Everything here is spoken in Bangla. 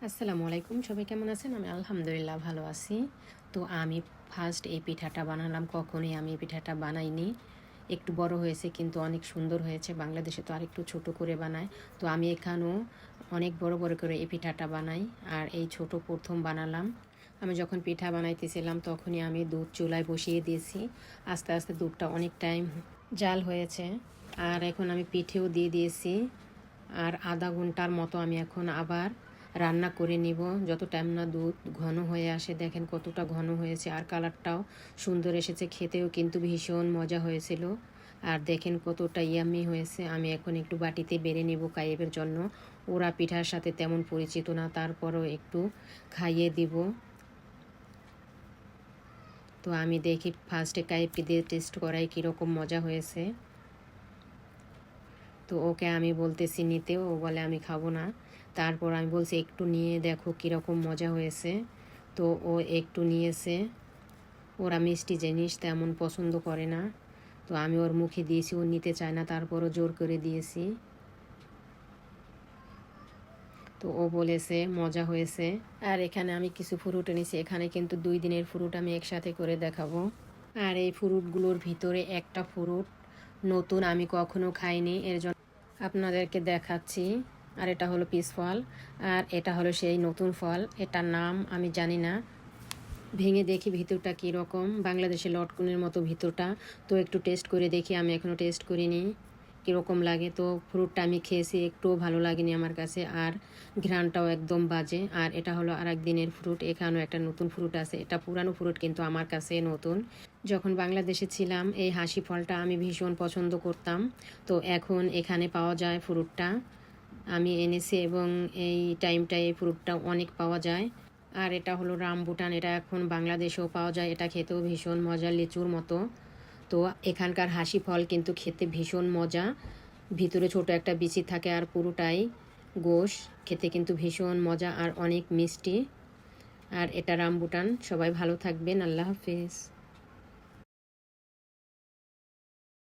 আসসালামু আলাইকুম, সবাই কেমন আছেন? আমি আলহামদুলিল্লাহ ভালো আছি। তো আমি ফার্স্ট এই পিঠাটা বানালাম। কখনোই আমি এই পিঠাটা বানাইনি। একটু বড় হয়েছে কিন্তু অনেক সুন্দর হয়েছে। বাংলাদেশে তো আরেকটু ছোট করে বানায়। তো আমি এখানেও অনেক বড় বড় করে এই পিঠাটা বানাই। আর এই ছোট প্রথম বানালাম। আমি যখন পিঠা বানাইতেছিলাম তখনই আমি দুধ চুলায় বসিয়ে দিয়েছি। আস্তে আস্তে দুধটা অনেক টাইম জাল হয়েছে। আর এখন আমি পিঠেও দিয়ে দিয়েছি। আর আধা ঘন্টার মতো আমি এখন আবার রান্না করে নিব। যত টাইম না দুধ ঘন হয়ে আসে, দেখেন কতটা ঘন হয়েছে আর কালারটাও সুন্দর এসেছে। খেতেও কিন্তু ভীষণ মজা হয়েছিল। আর দেখেন কতটা ইয়ামি হয়েছে। আমি এখন একটু বাটিতে বেড়ে নিব কাইয়েবের জন্য। ওরা পিঠার সাথে তেমন পরিচিত না, তারপরও একটু খাইয়ে দিব। তো আমি দেখি ফার্স্টে কাইয়েবকে দিয়ে টেস্ট করাই কীরকম মজা হয়েছে। তো ওকে আমি বলতেছি নিতে, ও বলে আমি খাবো না। তারপর আমি বলছি একটু নিয়ে দেখো কীরকম মজা হয়েছে। তো ও একটু নিয়েছে। ওরা মিষ্টি জিনিস তেমন পছন্দ করে না। তো আমি ওর মুখে দিয়েছি, ও নিতে চায় না, তারপরও জোর করে দিয়েছি। তো ও বলেছে মজা হয়েছে। আর এখানে আমি কিছু ফ্রুট এনেছি। এখানে কিন্তু 2 দিনের ফ্রুট আমি একসাথে করে দেখাবো। আর এই ফ্রুটগুলোর ভিতরে একটা ফ্রুট নতুন, আমি কখনো খাইনি, এর জন্য আপনাদেরকে দেখাচ্ছি। আর এটা হলো পিস ফল, আর এটা হলো সেই নতুন ফল। এটার নাম আমি জানি না। ভেঙে দেখি ভিতরটা কীরকম। বাংলাদেশে লটকনের মতো ভিতরটা। তো একটু টেস্ট করে দেখি। আমি এখনও টেস্ট করিনি কীরকম লাগে। তো ফ্রুটটা আমি খেয়েছি, একটুও ভালো লাগেনি আমার কাছে। আর ঘ্রাণটাও একদম বাজে। আর এটা হলো আর এক দিনের ফ্রুট। এখানেও একটা নতুন ফ্রুট আছে। এটা পুরানো ফ্রুট কিন্তু আমার কাছে নতুন। যখন বাংলাদেশে ছিলাম এই হাসি ফলটা আমি ভীষণ পছন্দ করতাম। তো এখন এখানে পাওয়া যায় ফ্রুটটা। আমি এনেছি এবং এই টাইমটায় এই ফ্রুটটা অনেক পাওয়া যায়। আর এটা হলো রামবুটান। এটা এখন বাংলাদেশেও পাওয়া যায়। এটা খেতেও ভীষণ মজা, লিচুর মতো। তো এখানকার হাসি ফল কিন্তু খেতে ভীষণ মজা। ভিতরে ছোট একটা বিচি থাকে আর পুরোটাই গোশ। খেতে কিন্তু ভীষণ মজা আর অনেক মিষ্টি। আর এটা রামবুটান। সবাই ভালো থাকবেন। আল্লাহ হাফিজ।